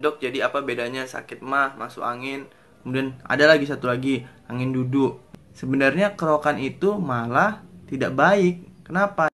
Dok, jadi apa bedanya sakit mah, masuk angin, kemudian ada lagi satu lagi, angin duduk. Sebenarnya kerokan itu malah tidak baik. Kenapa?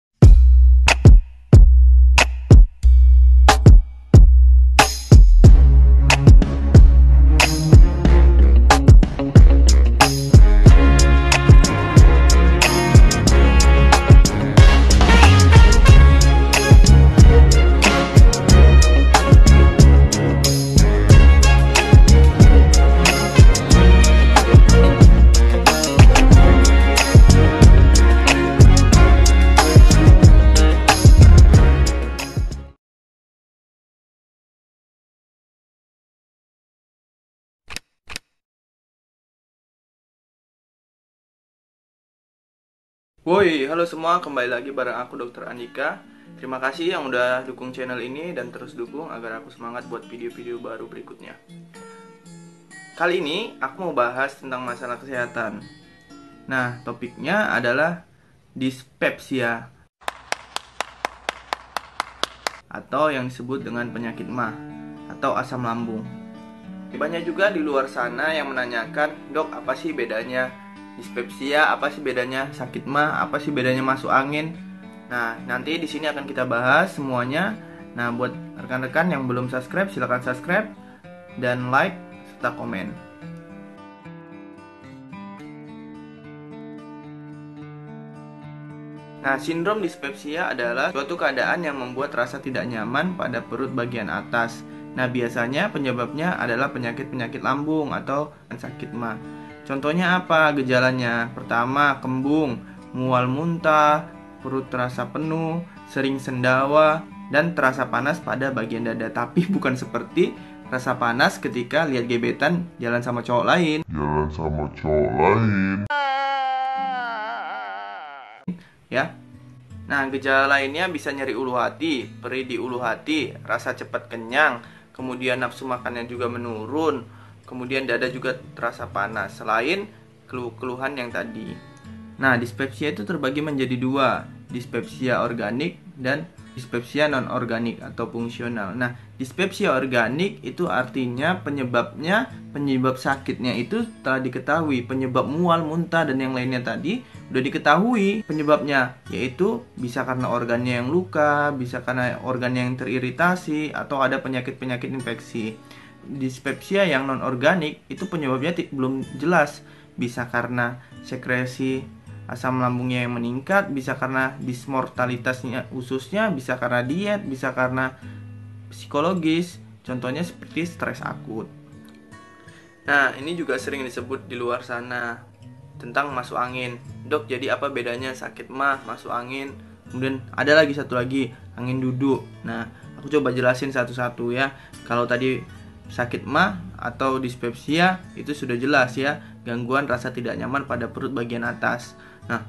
Woi, halo semua, kembali lagi bareng aku Dr. Andika. Terima kasih yang udah dukung channel ini dan terus dukung agar aku semangat buat video-video baru berikutnya. Kali ini aku mau bahas tentang masalah kesehatan. Nah, topiknya adalah dispepsia atau yang disebut dengan penyakit MAH atau asam lambung. Banyak juga di luar sana yang menanyakan, "Dok, apa sih bedanya dispepsia, apa sih bedanya sakit mah, apa sih bedanya masuk angin?" Nah, nanti di sini akan kita bahas semuanya. Nah, buat rekan-rekan yang belum subscribe, silahkan subscribe dan like serta komen. Nah, sindrom dispepsia adalah suatu keadaan yang membuat rasa tidak nyaman pada perut bagian atas. Nah, biasanya penyebabnya adalah penyakit-penyakit lambung atau sakit mah. Contohnya apa gejalanya? Pertama, kembung, mual muntah, perut terasa penuh, sering sendawa, dan terasa panas pada bagian dada. Tapi bukan seperti rasa panas ketika lihat gebetan jalan sama cowok lain. Ya. Nah, gejala lainnya bisa nyeri ulu hati, perih di ulu hati, rasa cepat kenyang, kemudian nafsu makannya juga menurun, kemudian dada juga terasa panas, selain keluhan yang tadi. Nah, dispepsia itu terbagi menjadi dua, dispepsia organik dan dispepsia non-organik atau fungsional. Nah, dispepsia organik itu artinya penyebab sakitnya itu telah diketahui, penyebab mual, muntah, dan yang lainnya tadi udah diketahui penyebabnya, yaitu bisa karena organnya yang luka, bisa karena organnya yang teriritasi, atau ada penyakit-penyakit infeksi. Dispepsia yang non-organik itu penyebabnya belum jelas, bisa karena sekresi asam lambungnya yang meningkat, bisa karena dismortalitasnya ususnya, bisa karena diet, bisa karena psikologis, contohnya seperti stres akut. Nah, ini juga sering disebut di luar sana tentang masuk angin. Dok, jadi apa bedanya sakit mah, masuk angin, kemudian ada lagi satu lagi, angin duduk. Nah, aku coba jelasin satu-satu ya. Kalau tadi sakit mah atau dispepsia itu sudah jelas ya, gangguan rasa tidak nyaman pada perut bagian atas. Nah,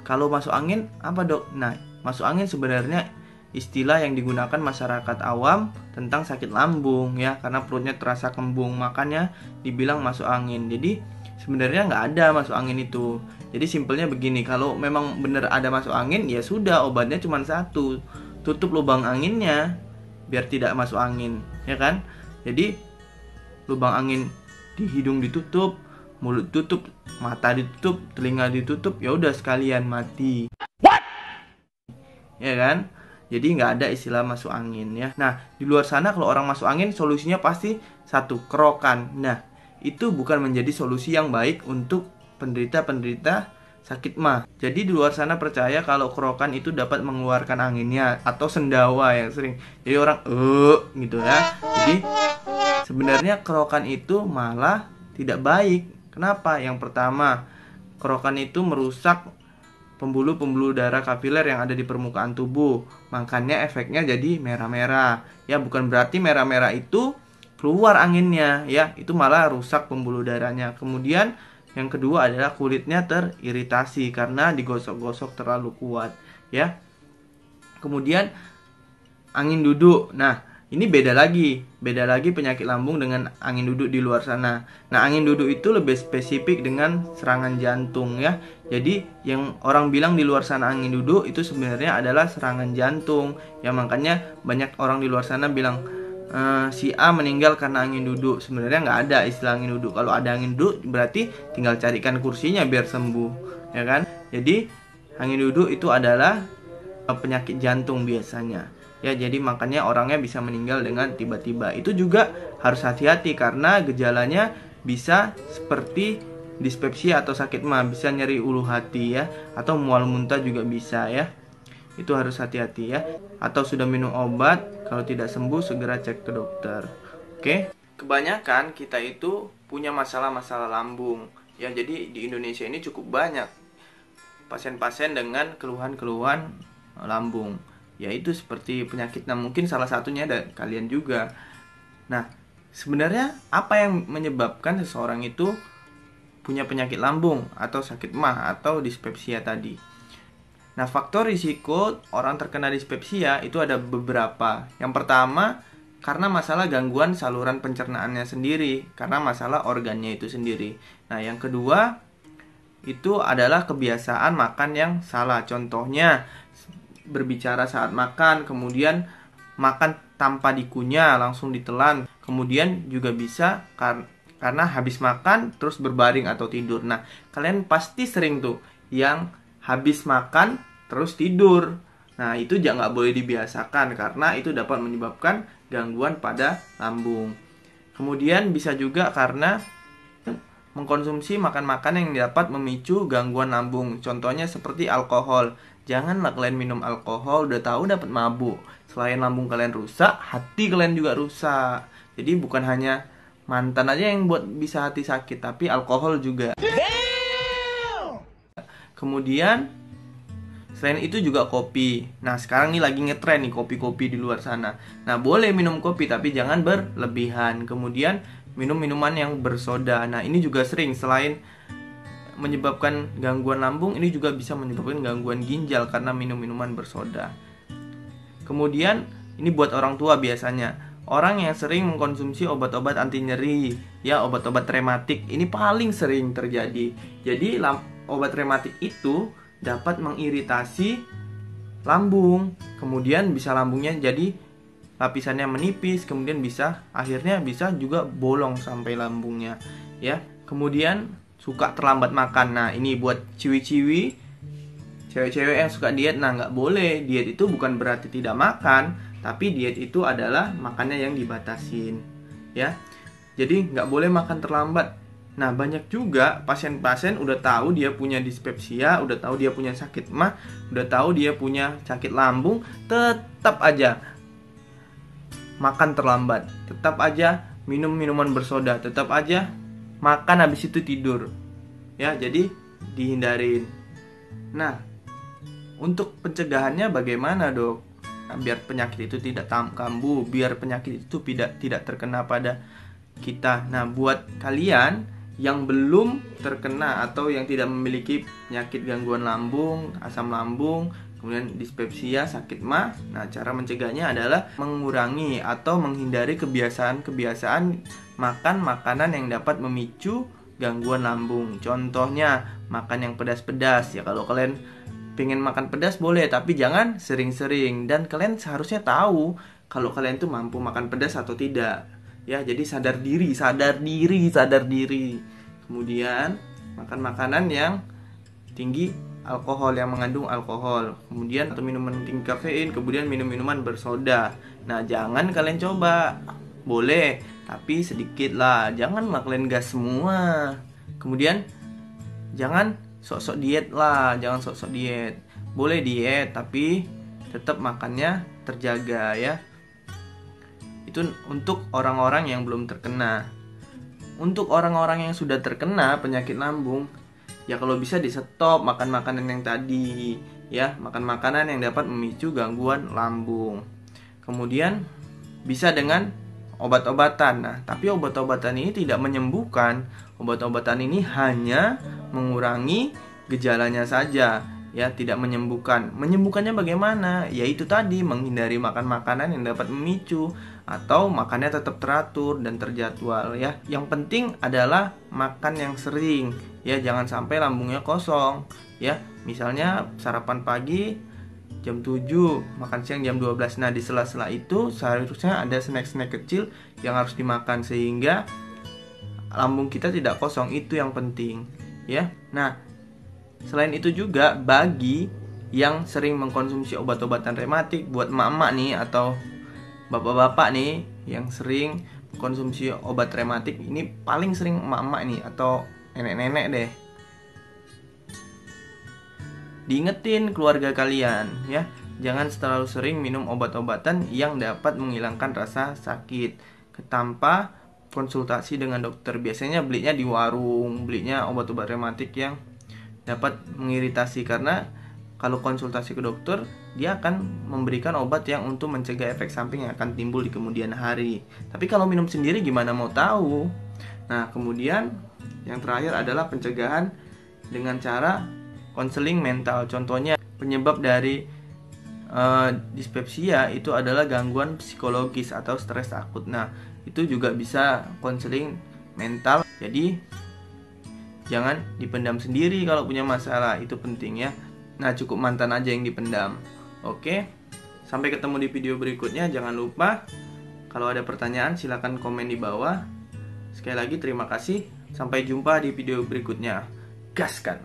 kalau masuk angin apa dok? Nah, masuk angin sebenarnya istilah yang digunakan masyarakat awam tentang sakit lambung ya, karena perutnya terasa kembung, makanya dibilang masuk angin. Jadi sebenarnya nggak ada masuk angin itu. Jadi simpelnya begini, kalau memang benar ada masuk angin ya sudah, obatnya cuma satu, tutup lubang anginnya biar tidak masuk angin, ya kan? Jadi lubang angin di hidung ditutup, mulut tutup, mata ditutup, telinga ditutup, ya udah sekalian mati. What? Ya kan? Jadi nggak ada istilah masuk angin ya. Nah, di luar sana kalau orang masuk angin solusinya pasti satu, kerokan. Nah, itu bukan menjadi solusi yang baik untuk penderita-penderita sakit mah. Jadi di luar sana percaya kalau kerokan itu dapat mengeluarkan anginnya, atau sendawa yang sering. Jadi orang gitu ya. Jadi sebenarnya kerokan itu malah tidak baik. Kenapa? Yang pertama, kerokan itu merusak pembuluh-pembuluh darah kapiler yang ada di permukaan tubuh. Makanya efeknya jadi merah-merah. Ya, bukan berarti merah-merah itu keluar anginnya ya, itu malah rusak pembuluh darahnya. Kemudian yang kedua adalah kulitnya teriritasi karena digosok-gosok terlalu kuat ya. Kemudian angin duduk. Nah, ini beda lagi penyakit lambung dengan angin duduk di luar sana. Nah, angin duduk itu lebih spesifik dengan serangan jantung ya. Jadi yang orang bilang di luar sana angin duduk itu sebenarnya adalah serangan jantung. Ya, makanya banyak orang di luar sana bilang si A meninggal karena angin duduk. Sebenarnya nggak ada istilah angin duduk. Kalau ada angin duduk berarti tinggal carikan kursinya biar sembuh, ya kan? Jadi angin duduk itu adalah penyakit jantung biasanya. Ya, jadi makanya orangnya bisa meninggal dengan tiba-tiba. Itu juga harus hati-hati karena gejalanya bisa seperti dispepsia atau sakit mah, bisa nyeri ulu hati ya, atau mual muntah juga bisa ya. Itu harus hati-hati ya. Atau sudah minum obat, kalau tidak sembuh segera cek ke dokter. Oke? Kebanyakan kita itu punya masalah-masalah lambung. Ya, jadi di Indonesia ini cukup banyak pasien-pasien dengan keluhan-keluhan lambung. Yaitu seperti penyakit, nah mungkin salah satunya ada kalian juga. Nah, sebenarnya apa yang menyebabkan seseorang itu punya penyakit lambung atau sakit mah atau dispepsia tadi? Nah, faktor risiko orang terkena dispepsia itu ada beberapa. Yang pertama, karena masalah gangguan saluran pencernaannya sendiri, karena masalah organnya itu sendiri. Nah, yang kedua, itu adalah kebiasaan makan yang salah. Contohnya, berbicara saat makan, kemudian makan tanpa dikunyah, langsung ditelan. Kemudian juga bisa karena habis makan terus berbaring atau tidur. Nah, kalian pasti sering tuh yang habis makan terus tidur. Nah, itu jangan boleh dibiasakan karena itu dapat menyebabkan gangguan pada lambung. Kemudian bisa juga karena mengkonsumsi makan-makan yang dapat memicu gangguan lambung. Contohnya seperti alkohol. Janganlah kalian minum alkohol, udah tahu dapat mabuk. Selain lambung kalian rusak, hati kalian juga rusak. Jadi bukan hanya mantan aja yang buat bisa hati sakit, tapi alkohol juga. Kemudian selain itu juga kopi. Nah, sekarang nih lagi ngetren nih kopi-kopi di luar sana. Nah, boleh minum kopi tapi jangan berlebihan. Kemudian minum minuman yang bersoda. Nah, ini juga sering, selain menyebabkan gangguan lambung, ini juga bisa menyebabkan gangguan ginjal karena minum minuman bersoda. Kemudian ini buat orang tua biasanya. Orang yang sering mengkonsumsi obat-obat anti nyeri, ya obat-obat rematik, ini paling sering terjadi. Jadi obat rematik itu dapat mengiritasi lambung, kemudian bisa lambungnya jadi lapisannya menipis, kemudian akhirnya bisa juga bolong sampai lambungnya, ya. Kemudian suka terlambat makan. Nah, ini buat ciwi-ciwi, cewek-cewek yang suka diet. Nah, nggak boleh. Diet itu bukan berarti tidak makan, tapi diet itu adalah makannya yang dibatasin, ya. Jadi nggak boleh makan terlambat. Nah, banyak juga pasien-pasien udah tahu dia punya dispepsia, udah tahu dia punya sakit mah, udah tahu dia punya sakit lambung, tetap aja makan terlambat, tetap aja minum minuman bersoda, tetap aja makan habis itu tidur. Ya, jadi dihindarin. Nah, untuk pencegahannya bagaimana, Dok? Nah, biar penyakit itu tidak kambuh, biar penyakit itu tidak terkena pada kita. Nah, buat kalian yang belum terkena atau yang tidak memiliki penyakit gangguan lambung, asam lambung, kemudian dispepsia, sakit mah, nah cara mencegahnya adalah mengurangi atau menghindari kebiasaan-kebiasaan makan makanan yang dapat memicu gangguan lambung. Contohnya makan yang pedas-pedas. Ya, kalau kalian pengen makan pedas boleh, tapi jangan sering-sering. Dan kalian seharusnya tahu kalau kalian tuh mampu makan pedas atau tidak. Ya, jadi sadar diri. Kemudian makan makanan yang tinggi alkohol, yang mengandung alkohol. Kemudian atau minuman tinggi kafein, kemudian minum minuman bersoda. Nah, jangan kalian coba. Boleh, tapi sedikit lah. Janganlah kalian gas semua. Kemudian jangan sok-sok diet lah, jangan sok-sok diet. Boleh diet, tapi tetap makannya terjaga ya. Itu untuk orang-orang yang belum terkena. Untuk orang-orang yang sudah terkena penyakit lambung, ya kalau bisa di stop makan makanan yang tadi, ya, makan makanan yang dapat memicu gangguan lambung. Kemudian bisa dengan obat-obatan. Nah, tapi obat-obatan ini tidak menyembuhkan. Obat-obatan ini hanya mengurangi gejalanya saja, ya, tidak menyembuhkan. Menyembuhkannya bagaimana? Yaitu tadi menghindari makan makanan yang dapat memicu atau makannya tetap teratur dan terjadwal ya. Yang penting adalah makan yang sering, ya, jangan sampai lambungnya kosong, ya. Misalnya sarapan pagi jam 7, makan siang jam 12. Nah, di sela-sela itu seharusnya ada snack-snack kecil yang harus dimakan sehingga lambung kita tidak kosong. Itu yang penting, ya. Nah, selain itu juga bagi yang sering mengkonsumsi obat-obatan rematik, buat emak-emak nih atau bapak-bapak nih yang sering konsumsi obat rematik, ini paling sering emak-emak nih atau nenek-nenek deh. Diingetin keluarga kalian ya, jangan terlalu sering minum obat-obatan yang dapat menghilangkan rasa sakit tanpa konsultasi dengan dokter. Biasanya belinya di warung, belinya obat-obat rematik yang dapat mengiritasi, karena kalau konsultasi ke dokter dia akan memberikan obat yang untuk mencegah efek samping yang akan timbul di kemudian hari. Tapi kalau minum sendiri gimana mau tahu? Nah, kemudian yang terakhir adalah pencegahan dengan cara konseling mental. Contohnya penyebab dari dispepsia itu adalah gangguan psikologis atau stres akut. Nah, itu juga bisa konseling mental. Jadi jangan dipendam sendiri kalau punya masalah, itu penting ya. Nah, cukup mantan aja yang dipendam. Oke, sampai ketemu di video berikutnya. Jangan lupa kalau ada pertanyaan silahkan komen di bawah. Sekali lagi terima kasih. Sampai jumpa di video berikutnya. Gaskan!